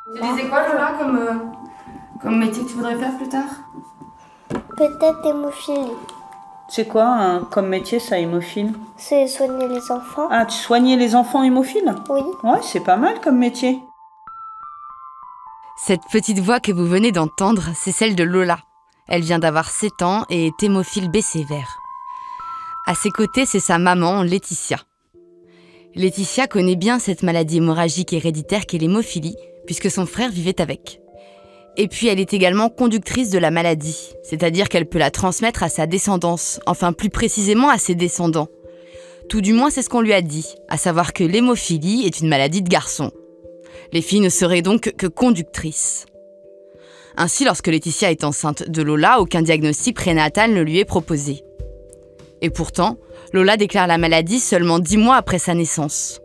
Tu disais quoi, Lola, comme métier que tu voudrais faire plus tard? Peut-être hémophilie. C'est quoi comme métier, ça, hémophile? C'est soigner les enfants. Ah, tu soignais les enfants hémophiles? Oui. Ouais, c'est pas mal comme métier. Cette petite voix que vous venez d'entendre, c'est celle de Lola. Elle vient d'avoir 7 ans et est hémophile B sévère. À ses côtés, c'est sa maman, Laetitia. Laetitia connaît bien cette maladie hémorragique héréditaire qu'est l'hémophilie, puisque son frère vivait avec. Et puis elle est également conductrice de la maladie, c'est-à-dire qu'elle peut la transmettre à sa descendance, enfin plus précisément à ses descendants. Tout du moins c'est ce qu'on lui a dit, à savoir que l'hémophilie est une maladie de garçon. Les filles ne seraient donc que conductrices. Ainsi, lorsque Laetitia est enceinte de Lola, aucun diagnostic prénatal ne lui est proposé. Et pourtant, Lola déclare la maladie seulement 10 mois après sa naissance.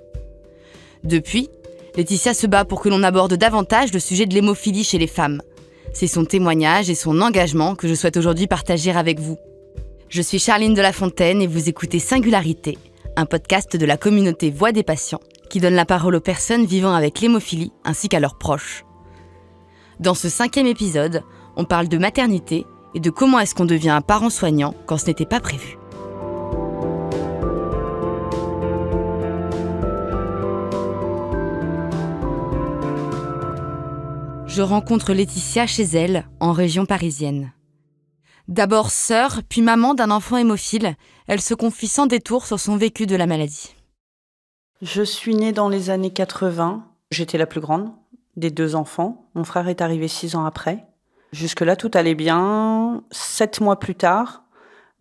Depuis, Laetitia se bat pour que l'on aborde davantage le sujet de l'hémophilie chez les femmes. C'est son témoignage et son engagement que je souhaite aujourd'hui partager avec vous. Je suis Charline de La Fontaine et vous écoutez Singularité, un podcast de la communauté Voix des patients qui donne la parole aux personnes vivant avec l'hémophilie ainsi qu'à leurs proches. Dans ce 5e épisode, on parle de maternité et de comment est-ce qu'on devient un parent soignant quand ce n'était pas prévu. Je rencontre Laetitia chez elle, en région parisienne. D'abord sœur, puis maman d'un enfant hémophile, elle se confie sans détour sur son vécu de la maladie. Je suis née dans les années 80. J'étais la plus grande des 2 enfants. Mon frère est arrivé 6 ans après. Jusque-là, tout allait bien. 7 mois plus tard,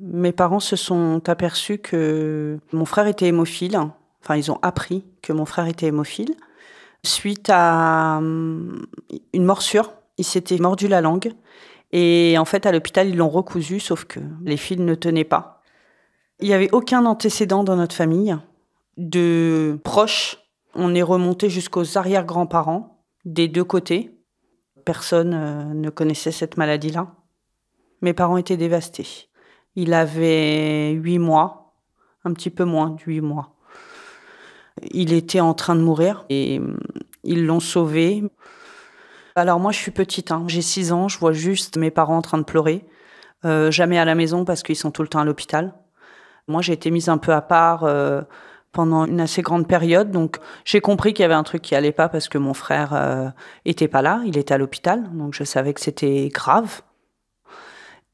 mes parents se sont aperçus que mon frère était hémophile. Enfin, ils ont appris que mon frère était hémophile. Suite à une morsure, il s'était mordu la langue. Et en fait, à l'hôpital, ils l'ont recousu, sauf que les fils ne tenaient pas. Il n'y avait aucun antécédent dans notre famille. De proches, on est remonté jusqu'aux arrière-grands-parents, des 2 côtés. Personne ne connaissait cette maladie-là. Mes parents étaient dévastés. Il avait 8 mois, un petit peu moins de 8 mois. Il était en train de mourir et ils l'ont sauvé. Alors moi, je suis petite, j'ai 6 ans, je vois juste mes parents en train de pleurer. Jamais à la maison parce qu'ils sont tout le temps à l'hôpital. Moi, j'ai été mise un peu à part pendant une assez grande période. Donc, j'ai compris qu'il y avait un truc qui allait pas parce que mon frère était pas là, il était à l'hôpital. Donc, je savais que c'était grave.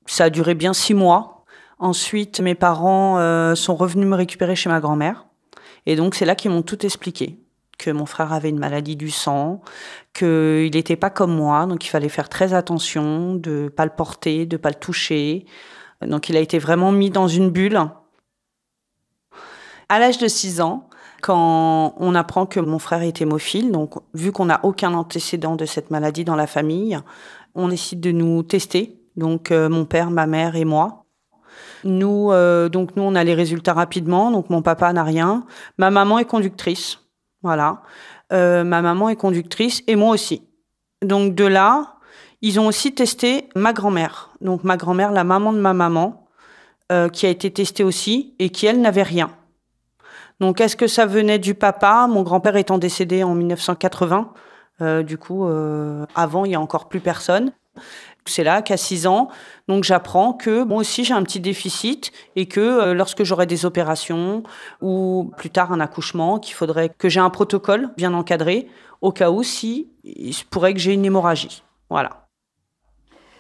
Ça a duré bien 6 mois. Ensuite, mes parents sont revenus me récupérer chez ma grand-mère. Et donc, c'est là qu'ils m'ont tout expliqué. Que mon frère avait une maladie du sang, qu'il n'était pas comme moi, donc il fallait faire très attention de ne pas le porter, de ne pas le toucher. Donc, il a été vraiment mis dans une bulle. À l'âge de 6 ans, quand on apprend que mon frère est hémophile, donc vu qu'on n'a aucun antécédent de cette maladie dans la famille, on décide de nous tester. Donc mon père, ma mère et moi. Nous, on a les résultats rapidement. Donc mon papa n'a rien. Ma maman est conductrice. Voilà. Ma maman est conductrice et moi aussi. Donc de là, ils ont aussi testé ma grand-mère. Donc ma grand-mère, la maman de ma maman, qui a été testée aussi et qui, elle, n'avait rien. Donc, est-ce que ça venait du papa? Mon grand-père étant décédé en 1980. Avant, il n'y a encore plus personne. C'est là qu'à 6 ans, donc j'apprends que moi aussi j'ai un petit déficit et que lorsque j'aurai des opérations ou plus tard un accouchement, qu'il faudrait que j'ai un protocole bien encadré au cas où il se pourrait que j'ai une hémorragie. Voilà.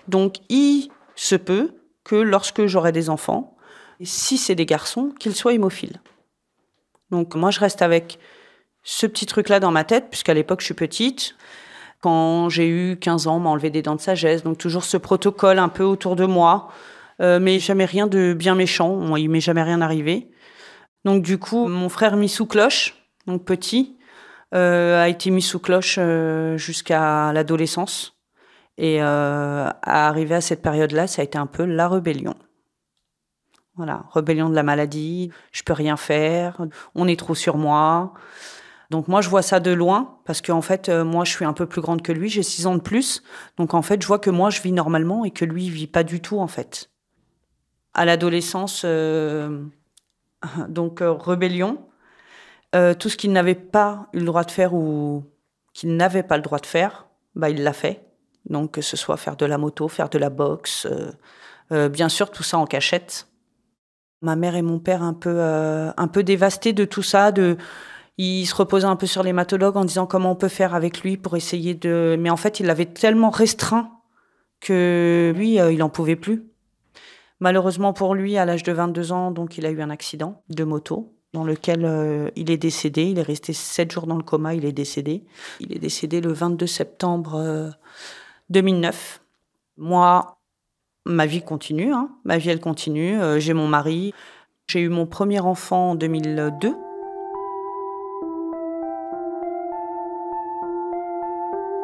Donc, il se peut que lorsque j'aurai des enfants, si c'est des garçons, qu'ils soient hémophiles. Donc moi, je reste avec ce petit truc-là dans ma tête, puisqu'à l'époque, je suis petite. Quand j'ai eu 15 ans, on m'a enlevé des dents de sagesse. Donc toujours ce protocole un peu autour de moi, mais jamais rien de bien méchant. Moi, il m'est jamais rien arrivé. Donc du coup, mon frère mis sous cloche, donc petit, a été mis sous cloche jusqu'à l'adolescence. Et à arriver à cette période-là, ça a été un peu la rébellion. Voilà, rébellion de la maladie, je peux rien faire, on est trop sur moi. Donc moi, je vois ça de loin, parce qu'en fait, moi, je suis un peu plus grande que lui, j'ai 6 ans de plus. Donc en fait, je vois que moi, je vis normalement et que lui, il vit pas du tout, en fait. À l'adolescence, rébellion, tout ce qu'il n'avait pas eu le droit de faire ou qu'il n'avait pas le droit de faire, il l'a fait. Donc, que ce soit faire de la moto, faire de la boxe, bien sûr, tout ça en cachette. Ma mère et mon père un peu dévastés de tout ça. Ils se reposaient un peu sur l'hématologue en disant comment on peut faire avec lui pour essayer de... Mais en fait, il l'avait tellement restreint que lui, il n'en pouvait plus. Malheureusement pour lui, à l'âge de 22 ans, donc, il a eu un accident de moto dans lequel il est décédé. Il est resté 7 jours dans le coma, il est décédé. Il est décédé le 22 septembre 2009. Moi, ma vie continue, hein. Ma vie, elle continue. J'ai mon mari. J'ai eu mon premier enfant en 2002.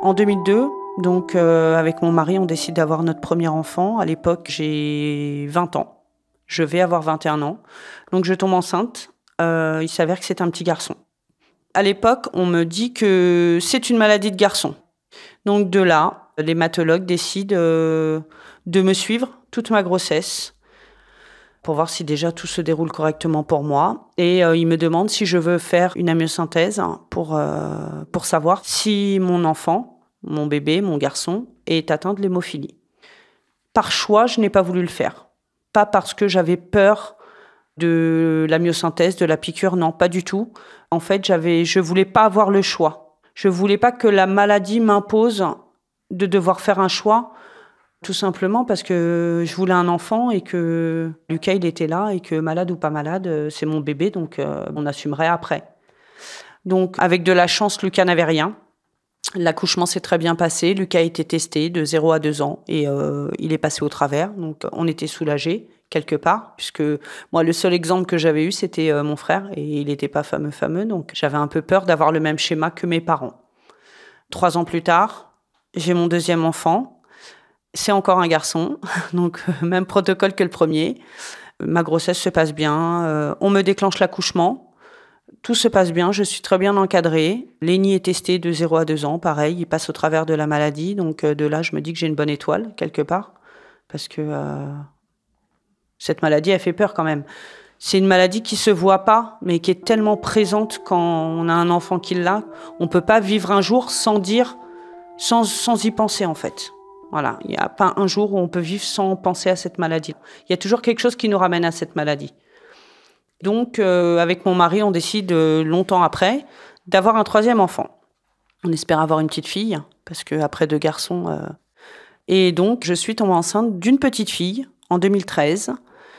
En 2002, donc avec mon mari, on décide d'avoir notre premier enfant. À l'époque, j'ai 20 ans. Je vais avoir 21 ans. Donc je tombe enceinte. Il s'avère que c'est un petit garçon. À l'époque, on me dit que c'est une maladie de garçon. Donc de là, l'hématologue décide de me suivre toute ma grossesse pour voir si déjà tout se déroule correctement pour moi. Et il me demande si je veux faire une amyosynthèse pour savoir si mon enfant, mon bébé, mon garçon, est atteint de l'hémophilie. Par choix, je n'ai pas voulu le faire. Pas parce que j'avais peur de la myosynthèse, de la piqûre, non, pas du tout. En fait, je voulais pas avoir le choix. Je voulais pas que la maladie m'impose de devoir faire un choix, tout simplement parce que je voulais un enfant et que Lucas, il était là et que malade ou pas malade, c'est mon bébé, donc on assumerait après. Donc, avec de la chance, Lucas n'avait rien. L'accouchement s'est très bien passé. Lucas a été testé de 0 à 2 ans et il est passé au travers. Donc, on était soulagés quelque part, puisque moi, le seul exemple que j'avais eu, c'était mon frère et il n'était pas fameux. Donc, j'avais un peu peur d'avoir le même schéma que mes parents. 3 ans plus tard, j'ai mon deuxième enfant. C'est encore un garçon, donc même protocole que le premier. Ma grossesse se passe bien. On me déclenche l'accouchement. Tout se passe bien, je suis très bien encadrée. Lénie est testée de 0 à 2 ans, pareil, il passe au travers de la maladie. Donc de là, je me dis que j'ai une bonne étoile, quelque part. Parce que cette maladie, elle fait peur quand même. C'est une maladie qui se voit pas, mais qui est tellement présente quand on a un enfant qui l'a. On peut pas vivre un jour sans y penser en fait. Voilà, il n'y a pas un jour où on peut vivre sans penser à cette maladie. Il y a toujours quelque chose qui nous ramène à cette maladie. Donc, avec mon mari, on décide longtemps après d'avoir un 3e enfant. On espère avoir une petite fille, parce qu'après 2 garçons... Et donc, je suis tombée enceinte d'une petite fille en 2013.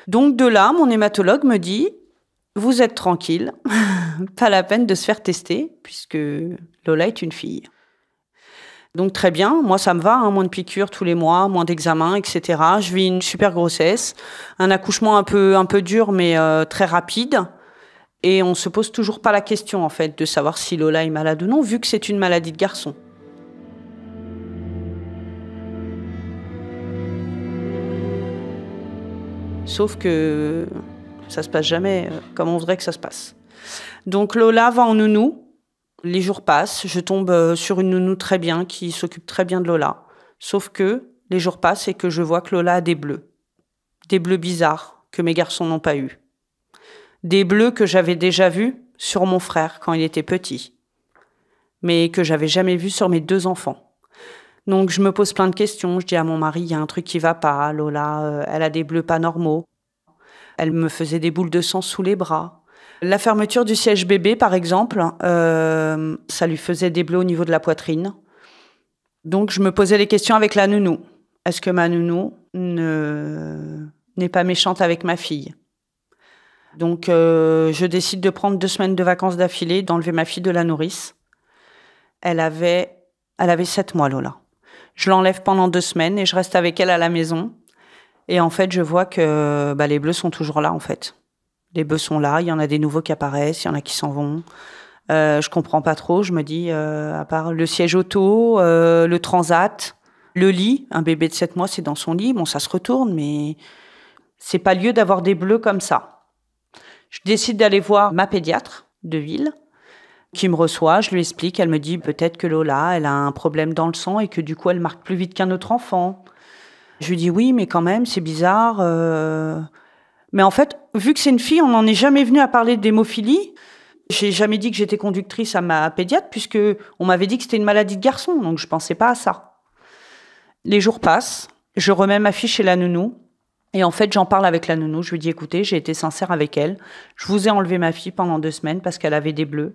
Donc, de là, mon hématologue me dit « Vous êtes tranquille, pas la peine de se faire tester, puisque Lola est une fille. » Donc très bien, moi ça me va, hein, moins de piqûres tous les mois, moins d'examens, etc. Je vis une super grossesse, un accouchement un peu dur mais très rapide. Et on se pose toujours pas la question en fait de savoir si Lola est malade ou non, vu que c'est une maladie de garçon. Sauf que ça se passe jamais comme on voudrait que ça se passe. Donc Lola va en nounou. Les jours passent, je tombe sur une nounou très bien, qui s'occupe très bien de Lola. Sauf que les jours passent et que je vois que Lola a des bleus. Des bleus bizarres que mes garçons n'ont pas eus. Des bleus que j'avais déjà vus sur mon frère quand il était petit. Mais que j'avais jamais vus sur mes 2 enfants. Donc je me pose plein de questions. Je dis à mon mari, il y a un truc qui va pas. Lola, elle a des bleus pas normaux. Elle me faisait des boules de sang sous les bras. La fermeture du siège bébé, par exemple, ça lui faisait des bleus au niveau de la poitrine. Donc, je me posais les questions avec la nounou. Est-ce que ma nounou n'est pas méchante avec ma fille ? Donc, je décide de prendre 2 semaines de vacances d'affilée, d'enlever ma fille de la nourrice. Elle avait 7 mois, Lola. Je l'enlève pendant 2 semaines et je reste avec elle à la maison. Et en fait, je vois que les bleus sont toujours là, en fait. Les bœufs sont là, il y en a des nouveaux qui apparaissent, il y en a qui s'en vont. Je comprends pas trop, je me dis, à part le siège auto, le transat, le lit, un bébé de 7 mois, c'est dans son lit, bon, ça se retourne, mais c'est pas lieu d'avoir des bleus comme ça. Je décide d'aller voir ma pédiatre de ville, qui me reçoit, je lui explique, elle me dit, peut-être que Lola, elle a un problème dans le sang et que du coup, elle marque plus vite qu'un autre enfant. Je lui dis, oui, mais quand même, c'est bizarre... Mais en fait, vu que c'est une fille, on n'en est jamais venu à parler d'hémophilie. J'ai jamais dit que j'étais conductrice à ma pédiatre, puisque on m'avait dit que c'était une maladie de garçon, donc je pensais pas à ça. Les jours passent, je remets ma fille chez la nounou, et en fait, j'en parle avec la nounou. Je lui dis, écoutez, j'ai été sincère avec elle. Je vous ai enlevé ma fille pendant 2 semaines parce qu'elle avait des bleus.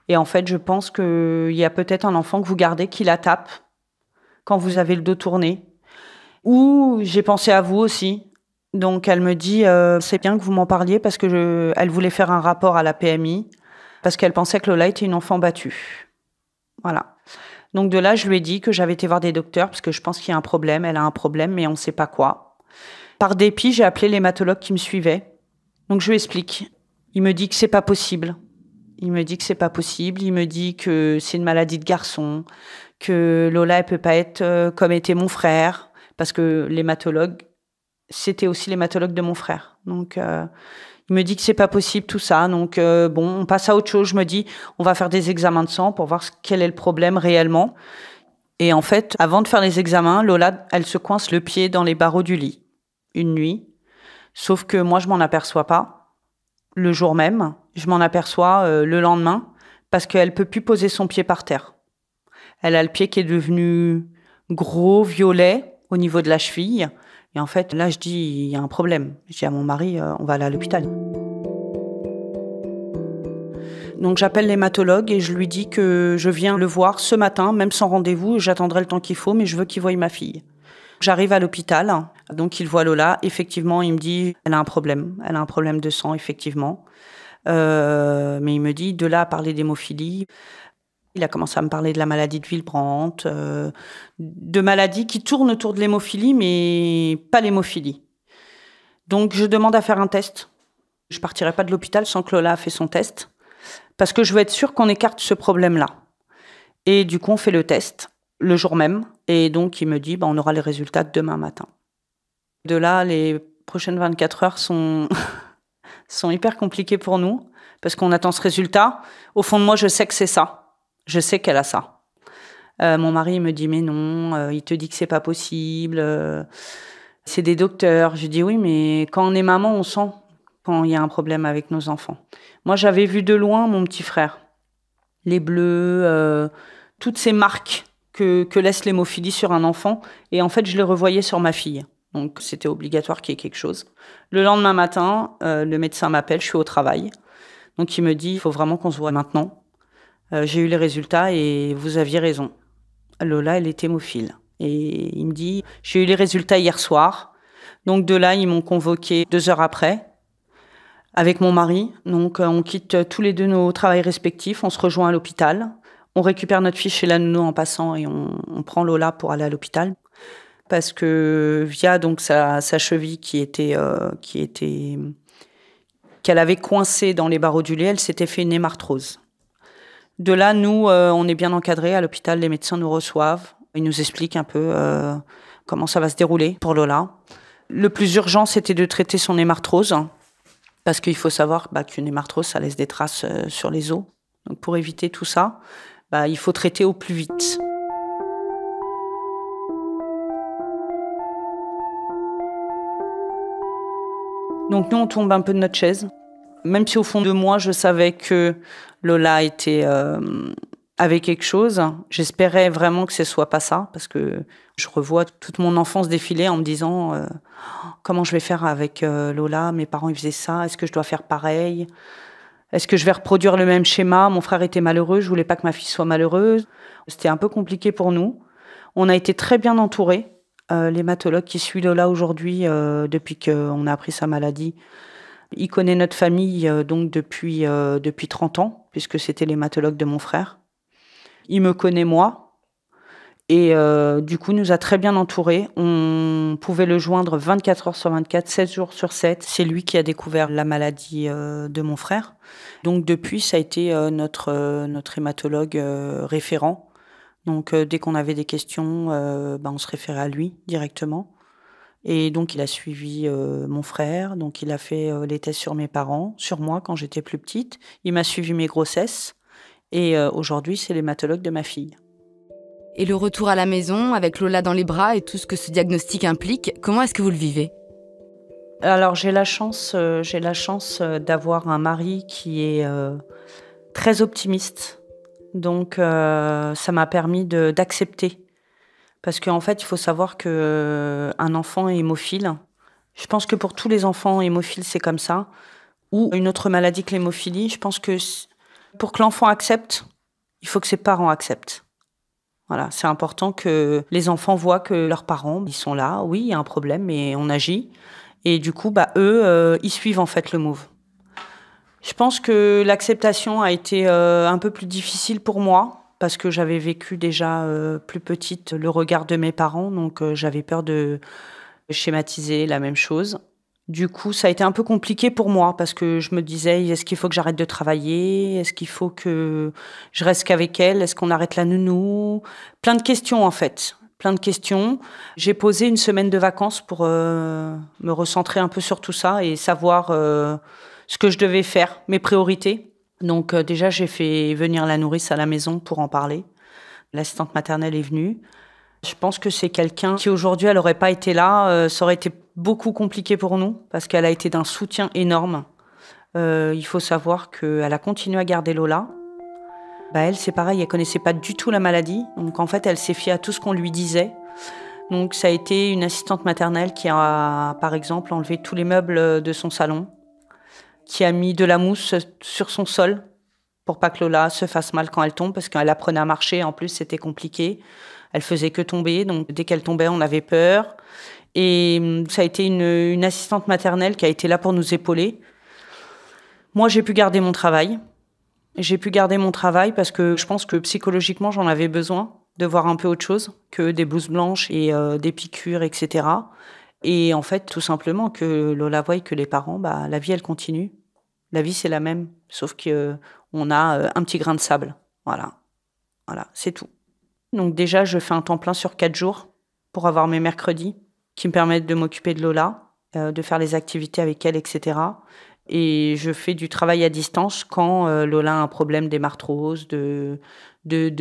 Et en fait, je pense qu'il y a peut-être un enfant que vous gardez qui la tape quand vous avez le dos tourné. Ou j'ai pensé à vous aussi. Donc, elle me dit, c'est bien que vous m'en parliez parce que elle voulait faire un rapport à la PMI parce qu'elle pensait que Lola était une enfant battue. Voilà. Donc, de là, je lui ai dit que j'avais été voir des docteurs parce que je pense qu'il y a un problème. Elle a un problème, mais on ne sait pas quoi. Par dépit, j'ai appelé l'hématologue qui me suivait. Donc, je lui explique. Il me dit que c'est pas possible. Il me dit que c'est une maladie de garçon, que Lola, elle peut pas être comme était mon frère, parce que l'hématologue, c'était aussi l'hématologue de mon frère. Donc, il me dit que c'est pas possible tout ça. Donc, bon, on passe à autre chose. Je me dis, on va faire des examens de sang pour voir quel est le problème réellement. Et en fait, avant de faire les examens, Lola, elle se coince le pied dans les barreaux du lit. Une nuit. Sauf que moi, je m'en aperçois pas. Le jour même, je m'en aperçois le lendemain parce qu'elle peut plus poser son pied par terre. Elle a le pied qui est devenu gros, violet au niveau de la cheville. Et en fait, là, je dis, il y a un problème. Je dis à mon mari, on va aller à l'hôpital. Donc, j'appelle l'hématologue et je lui dis que je viens le voir ce matin, même sans rendez-vous. J'attendrai le temps qu'il faut, mais je veux qu'il voie ma fille. J'arrive à l'hôpital, donc il voit Lola. Effectivement, il me dit, elle a un problème de sang, effectivement. Mais il me dit, de là à parler d'hémophilie, il a commencé à me parler de la maladie de Willebrand, de maladies qui tournent autour de l'hémophilie, mais pas l'hémophilie. Donc je demande à faire un test. Je partirai pas de l'hôpital sans que Lola ait fait son test, parce que je veux être sûre qu'on écarte ce problème-là. Et du coup, on fait le test le jour même. Et donc, il me dit, on aura les résultats demain matin. De là, les prochaines 24 heures sont hyper compliquées pour nous, parce qu'on attend ce résultat. Au fond de moi, je sais que c'est ça. Je sais qu'elle a ça. Mon mari me dit, mais non, il te dit que c'est pas possible. C'est des docteurs. Je dis, oui, mais quand on est maman, on sent quand il y a un problème avec nos enfants. Moi, j'avais vu de loin mon petit frère. Les bleus, toutes ces marques que laisse l'hémophilie sur un enfant. Et en fait, je les revoyais sur ma fille. Donc, c'était obligatoire qu'il y ait quelque chose. Le lendemain matin, le médecin m'appelle, je suis au travail. Donc, il me dit, il faut vraiment qu'on se voit maintenant. J'ai eu les résultats et vous aviez raison. Lola, elle est hémophile. Et il me dit, j'ai eu les résultats hier soir. Donc, de là, ils m'ont convoqué 2 heures après avec mon mari. Donc, on quitte tous les deux nos travails respectifs. On se rejoint à l'hôpital. On récupère notre fille chez la nounou en passant et on prend Lola pour aller à l'hôpital. Parce que via donc sa cheville qu'elle avait coincée dans les barreaux du lit, elle s'était fait une hémarthrose. De là, nous, on est bien encadrés à l'hôpital. Les médecins nous reçoivent. Ils nous expliquent un peu comment ça va se dérouler pour Lola. Le plus urgent, c'était de traiter son hémarthrose. Parce qu'il faut savoir qu'une hémarthrose, ça laisse des traces sur les os. Donc pour éviter tout ça, il faut traiter au plus vite. Donc nous, on tombe un peu de notre chaise. Même si au fond de moi, je savais que Lola avait quelque chose, j'espérais vraiment que ce soit pas ça, parce que je revois toute mon enfance défiler en me disant comment je vais faire avec Lola, mes parents ils faisaient ça, est-ce que je dois faire pareil ? Est-ce que je vais reproduire le même schéma ? Mon frère était malheureux, je voulais pas que ma fille soit malheureuse. C'était un peu compliqué pour nous. On a été très bien entourés. L'hématologue qui suit Lola aujourd'hui, depuis qu'on a appris sa maladie, il connaît notre famille donc depuis 30 ans, puisque c'était l'hématologue de mon frère. Il me connaît moi, et du coup nous a très bien entourés. On pouvait le joindre 24 heures sur 24, 7 jours sur 7. C'est lui qui a découvert la maladie de mon frère. Donc depuis, ça a été notre hématologue référent. Donc dès qu'on avait des questions, on se référait à lui directement. Et donc il a suivi mon frère, donc il a fait les tests sur mes parents, sur moi quand j'étais plus petite. Il m'a suivi mes grossesses et aujourd'hui c'est l'hématologue de ma fille. Et le retour à la maison avec Lola dans les bras et tout ce que ce diagnostic implique, comment est-ce que vous le vivez ? Alors j'ai la chance d'avoir un mari qui est très optimiste. Donc, ça m'a permis d'accepter. Parce qu'en fait, il faut savoir qu'un enfant hémophile, je pense que pour tous les enfants hémophiles, c'est comme ça, ou une autre maladie que l'hémophilie, je pense que pour que l'enfant accepte, il faut que ses parents acceptent. Voilà, c'est important que les enfants voient que leurs parents, ils sont là, oui, il y a un problème, mais on agit. Et du coup, eux, ils suivent en fait le move. Je pense que l'acceptation a été un peu plus difficile pour moi, parce que j'avais vécu déjà plus petite le regard de mes parents, donc j'avais peur de schématiser la même chose. Du coup, ça a été un peu compliqué pour moi, parce que je me disais, est-ce qu'il faut que j'arrête de travailler? Est-ce qu'il faut que je reste qu'avec elle? Est-ce qu'on arrête la nounou? Plein de questions, en fait. Plein de questions. J'ai posé une semaine de vacances pour me recentrer un peu sur tout ça et savoir ce que je devais faire, mes priorités. Donc déjà, j'ai fait venir la nourrice à la maison pour en parler. L'assistante maternelle est venue. Je pense que c'est quelqu'un qui aujourd'hui, elle n'aurait pas été là. Ça aurait été beaucoup compliqué pour nous parce qu'elle a été d'un soutien énorme. Il faut savoir qu'elle a continué à garder Lola. Elle, c'est pareil, elle connaissait pas du tout la maladie. Donc en fait, elle s'est fiée à tout ce qu'on lui disait. Donc ça a été une assistante maternelle qui a, par exemple, enlevé tous les meubles de son salon, qui a mis de la mousse sur son sol pour pas que Lola se fasse mal quand elle tombe, parce qu'elle apprenait à marcher, en plus c'était compliqué. Elle faisait que tomber, donc dès qu'elle tombait, on avait peur. Et ça a été une assistante maternelle qui a été là pour nous épauler. Moi, j'ai pu garder mon travail. J'ai pu garder mon travail parce que je pense que psychologiquement, j'en avais besoin de voir un peu autre chose que des blouses blanches et des piqûres, etc. Et en fait, tout simplement, que Lola voie que les parents, la vie, elle continue. La vie, c'est la même, sauf qu'on a un petit grain de sable. Voilà, c'est tout. Donc déjà, je fais un temps plein sur 4 jours pour avoir mes mercredis qui me permettent de m'occuper de Lola, de faire les activités avec elle, etc. Et je fais du travail à distance quand Lola a un problème d'hémarthrose, de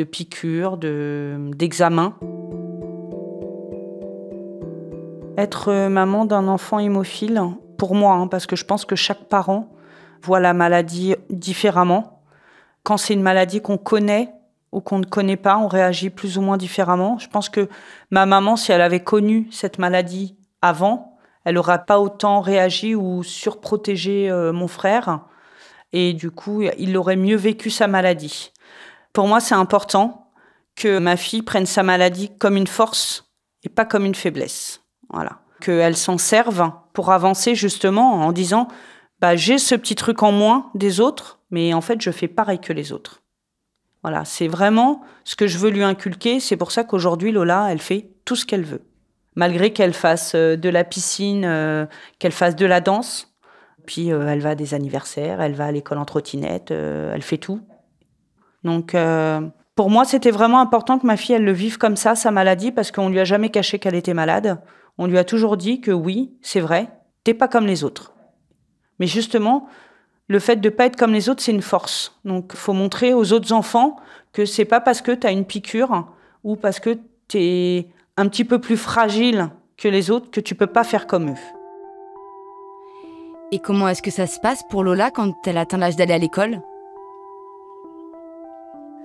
piqûres, d'examen. Être maman d'un enfant hémophile, pour moi, parce que je pense que chaque parent voit la maladie différemment. Quand c'est une maladie qu'on connaît ou qu'on ne connaît pas, on réagit plus ou moins différemment. Je pense que ma maman, si elle avait connu cette maladie avant, elle n'aurait pas autant réagi ou surprotégé mon frère. Et du coup, il aurait mieux vécu sa maladie. Pour moi, c'est important que ma fille prenne sa maladie comme une force et pas comme une faiblesse. Voilà. Qu'elle s'en serve pour avancer justement en disant j'ai ce petit truc en moins des autres, mais en fait, je fais pareil que les autres. Voilà, c'est vraiment ce que je veux lui inculquer. C'est pour ça qu'aujourd'hui, Lola, elle fait tout ce qu'elle veut. Malgré qu'elle fasse de la piscine, qu'elle fasse de la danse. Puis elle va à des anniversaires, elle va à l'école en trottinette, elle fait tout. Donc pour moi, c'était vraiment important que ma fille, elle le vive comme ça, sa maladie, parce qu'on lui a jamais caché qu'elle était malade. On lui a toujours dit que oui, c'est vrai, t'es pas comme les autres. Mais justement, le fait de pas être comme les autres, c'est une force. Donc, il faut montrer aux autres enfants que c'est pas parce que tu as une piqûre ou parce que tu es un petit peu plus fragile que les autres que tu peux pas faire comme eux. Et comment est-ce que ça se passe pour Lola quand elle atteint l'âge d'aller à l'école ?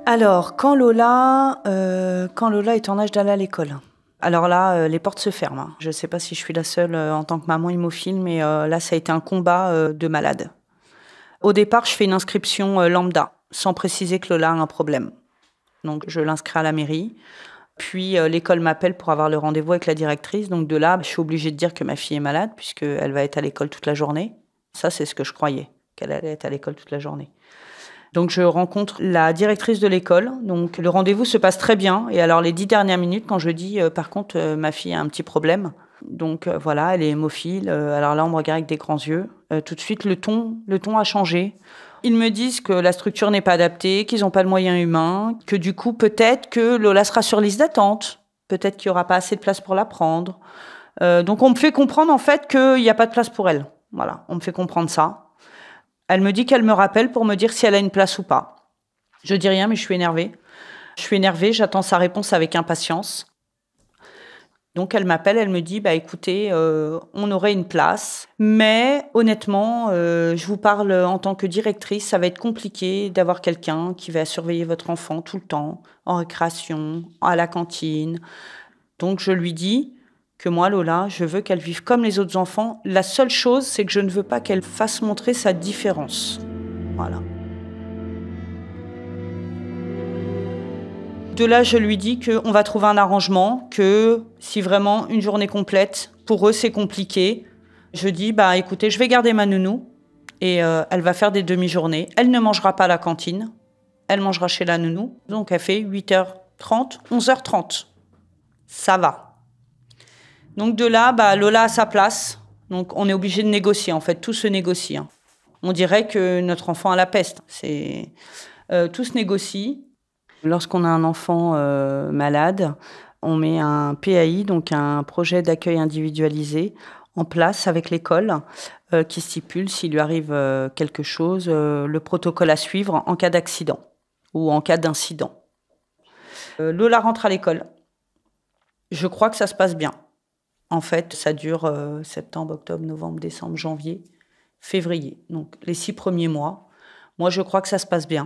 Alors, quand Lola est en âge d'aller à l'école, alors là, les portes se ferment. Je sais pas si je suis la seule en tant que maman hémophile, mais là, ça a été un combat de malade. Au départ, je fais une inscription lambda, sans préciser que Lola a un problème. Donc, je l'inscris à la mairie. Puis, l'école m'appelle pour avoir le rendez-vous avec la directrice. Donc, de là, je suis obligée de dire que ma fille est malade, puisqu'elle va être à l'école toute la journée. Ça, c'est ce que je croyais, qu'elle allait être à l'école toute la journée. Donc, je rencontre la directrice de l'école. Donc, le rendez-vous se passe très bien. Et alors, les 10 dernières minutes, quand je dis, par contre, ma fille a un petit problème. Donc, voilà, elle est hémophile. Alors là, on me regarde avec des grands yeux. Tout de suite, le ton a changé. Ils me disent que la structure n'est pas adaptée, qu'ils n'ont pas le moyen humain, que du coup, peut-être que Lola sera sur liste d'attente. Peut-être qu'il n'y aura pas assez de place pour la prendre. Donc, on me fait comprendre, en fait, qu'il n'y a pas de place pour elle. Voilà, on me fait comprendre ça. Elle me dit qu'elle me rappelle pour me dire si elle a une place ou pas. Je dis rien, mais je suis énervée. J'attends sa réponse avec impatience. Donc elle m'appelle, elle me dit écoutez, on aurait une place, mais honnêtement, je vous parle en tant que directrice, ça va être compliqué d'avoir quelqu'un qui va surveiller votre enfant tout le temps, en récréation, à la cantine. Donc je lui dis que moi, Lola, je veux qu'elle vive comme les autres enfants. La seule chose, c'est que je ne veux pas qu'elle fasse montrer sa différence. Voilà. De là, je lui dis qu'on va trouver un arrangement, que si vraiment une journée complète, pour eux, c'est compliqué. Je dis, écoutez, je vais garder ma nounou et elle va faire des demi-journées. Elle ne mangera pas à la cantine, elle mangera chez la nounou. Donc, elle fait 8h30, 11h30. Ça va. Donc, de là, Lola a sa place. Donc, on est obligé de négocier. En fait, tout se négocie. Hein. On dirait que notre enfant a la peste. Tout se négocie. Lorsqu'on a un enfant malade, on met un PAI, donc un projet d'accueil individualisé, en place avec l'école qui stipule, s'il lui arrive quelque chose, le protocole à suivre en cas d'accident ou en cas d'incident. Lola rentre à l'école. Je crois que ça se passe bien. En fait, ça dure septembre, octobre, novembre, décembre, janvier, février. Donc les 6 premiers mois. Moi, je crois que ça se passe bien.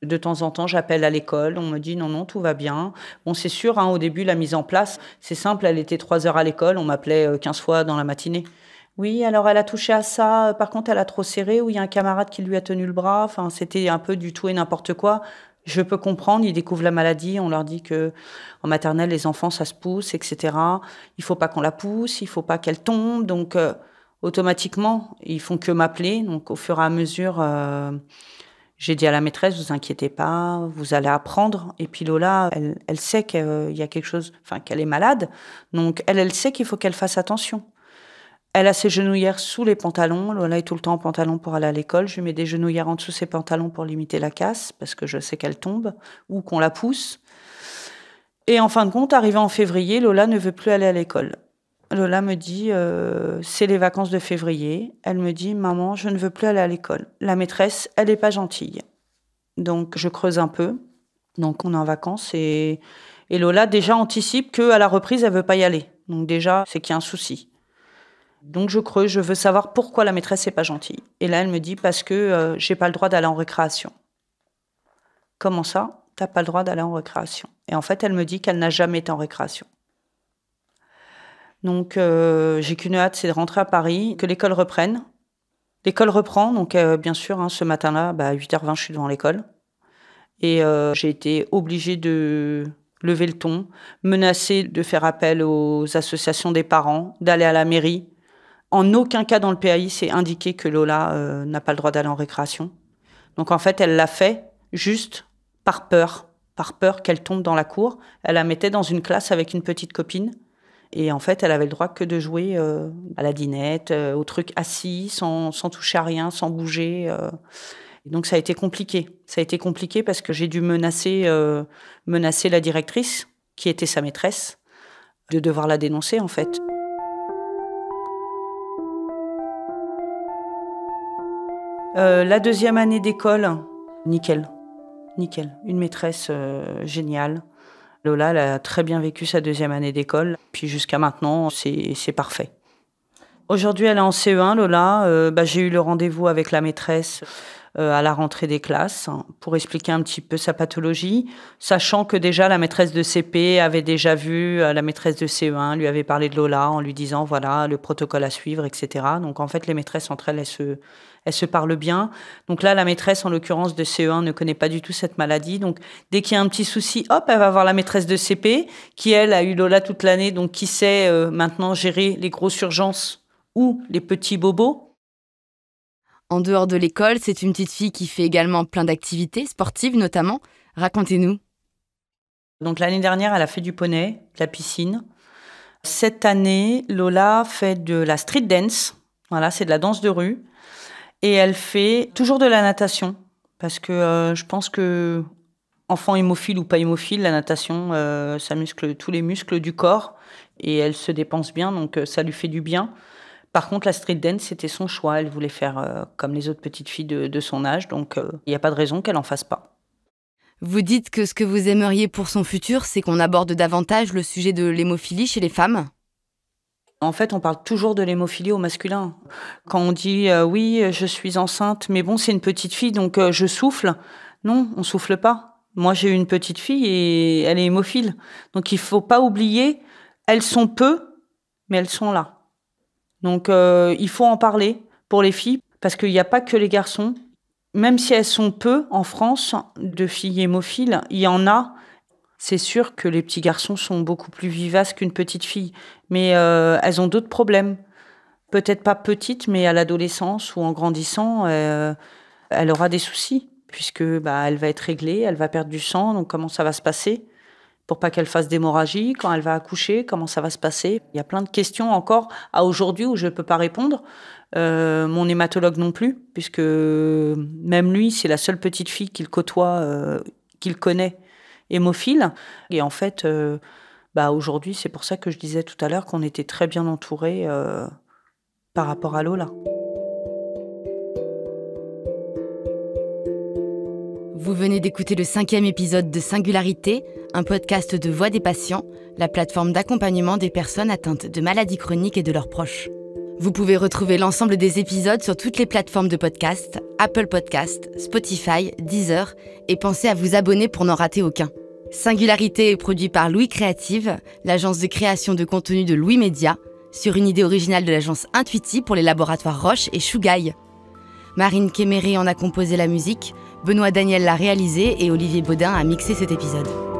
De temps en temps, j'appelle à l'école, on me dit non, tout va bien. Bon, c'est sûr, au début, la mise en place, c'est simple, elle était 3 heures à l'école, on m'appelait 15 fois dans la matinée. Oui, alors elle a touché à ça, par contre, elle a trop serré, ou il y a un camarade qui lui a tenu le bras, enfin, c'était un peu du tout et n'importe quoi. Je peux comprendre, ils découvrent la maladie, on leur dit que en maternelle, les enfants, ça se pousse, etc. Il faut pas qu'on la pousse, il faut pas qu'elle tombe, donc automatiquement, ils font que m'appeler, donc au fur et à mesure... J'ai dit à la maîtresse, vous inquiétez pas, vous allez apprendre. Et puis Lola, elle sait qu'il y a quelque chose, qu'elle est malade. Donc elle sait qu'il faut qu'elle fasse attention. Elle a ses genouillères sous les pantalons. Lola est tout le temps en pantalon pour aller à l'école. Je lui mets des genouillères en dessous ses pantalons pour limiter la casse, parce que je sais qu'elle tombe ou qu'on la pousse. Et en fin de compte, arrivé en février, Lola ne veut plus aller à l'école. Lola me dit, c'est les vacances de février. Elle me dit, maman, je ne veux plus aller à l'école. La maîtresse, elle n'est pas gentille. Donc, je creuse un peu. Donc, on est en vacances et Lola déjà anticipe qu'à la reprise, elle ne veut pas y aller. Donc, déjà, c'est qu'il y a un souci. Donc, je creuse, je veux savoir pourquoi la maîtresse n'est pas gentille. Et là, elle me dit, parce que je n'ai pas le droit d'aller en récréation. Comment ça, tu n'as pas le droit d'aller en récréation? Et en fait, elle me dit qu'elle n'a jamais été en récréation. Donc, j'ai qu'une hâte, c'est de rentrer à Paris, que l'école reprenne. L'école reprend, donc bien sûr, ce matin-là, à 8h20, je suis devant l'école. Et j'ai été obligée de lever le ton, menacée de faire appel aux associations des parents, d'aller à la mairie. En aucun cas dans le PAI, c'est indiqué que Lola n'a pas le droit d'aller en récréation. Donc, en fait, elle l'a fait juste par peur qu'elle tombe dans la cour. Elle la mettait dans une classe avec une petite copine. Et en fait, elle avait le droit que de jouer à la dinette, au truc assis, sans toucher à rien, sans bouger. Et donc, ça a été compliqué. Ça a été compliqué parce que j'ai dû menacer la directrice, qui était sa maîtresse, de devoir la dénoncer, en fait. La deuxième année d'école, nickel. Une maîtresse géniale. Lola, elle a très bien vécu sa deuxième année d'école. Puis jusqu'à maintenant, c'est parfait. Aujourd'hui, elle est en CE1, Lola. J'ai eu le rendez-vous avec la maîtresse à la rentrée des classes pour expliquer un petit peu sa pathologie, sachant que déjà la maîtresse de CP avait déjà vu la maîtresse de CE1, lui avait parlé de Lola en lui disant voilà le protocole à suivre, etc. Donc en fait, les maîtresses entre elles se parlent bien. Donc là, la maîtresse, en l'occurrence de CE1, ne connaît pas du tout cette maladie. Donc dès qu'il y a un petit souci, hop, elle va voir la maîtresse de CP, qui elle a eu Lola toute l'année, donc qui sait maintenant gérer les grosses urgences ou les petits bobos. En dehors de l'école, c'est une petite fille qui fait également plein d'activités, sportives notamment. Racontez-nous. Donc l'année dernière, elle a fait du poney, de la piscine. Cette année, Lola fait de la street dance. Voilà, c'est de la danse de rue. Et elle fait toujours de la natation. Parce que je pense que, enfant hémophile ou pas hémophile, la natation, ça muscle tous les muscles du corps. Et elle se dépense bien, donc ça lui fait du bien. Par contre, la street dance, c'était son choix. Elle voulait faire comme les autres petites filles de son âge. Donc, il n'y a pas de raison qu'elle n'en fasse pas. Vous dites que ce que vous aimeriez pour son futur, c'est qu'on aborde davantage le sujet de l'hémophilie chez les femmes ? En fait, on parle toujours de l'hémophilie au masculin. Quand on dit oui, je suis enceinte, mais bon, c'est une petite fille, donc je souffle. Non, on souffle pas. Moi, j'ai eu une petite fille et elle est hémophile. Donc, il faut pas oublier, elles sont peu, mais elles sont là. Donc, il faut en parler pour les filles, parce qu'il n'y a pas que les garçons. Même si elles sont peu, en France, de filles hémophiles, il y en a. C'est sûr que les petits garçons sont beaucoup plus vivaces qu'une petite fille. Mais elles ont d'autres problèmes. Peut-être pas petites, mais à l'adolescence ou en grandissant, elle aura des soucis. Puisque elle va être réglée, elle va perdre du sang. Donc comment ça va se passer ? Pour pas qu'elle fasse d'hémorragie, quand elle va accoucher, comment ça va se passer ? Il y a plein de questions encore à aujourd'hui où je ne peux pas répondre. Mon hématologue non plus, puisque même lui, c'est la seule petite fille qu'il côtoie, qu'il connaît, hémophile. Et en fait, aujourd'hui, c'est pour ça que je disais tout à l'heure qu'on était très bien entourés par rapport à Lola. Vous venez d'écouter le 5e épisode de Singularité, un podcast de Voix des patients, la plateforme d'accompagnement des personnes atteintes de maladies chroniques et de leurs proches. Vous pouvez retrouver l'ensemble des épisodes sur toutes les plateformes de podcast, Apple Podcast, Spotify, Deezer, et pensez à vous abonner pour n'en rater aucun. Singularité est produit par Louis Créative, l'agence de création de contenu de Louis Média, sur une idée originale de l'agence Intuiti pour les laboratoires Roche et Chougaille. Marine Kéméré en a composé la musique, Benoît Daniel l'a réalisé et Olivier Baudin a mixé cet épisode.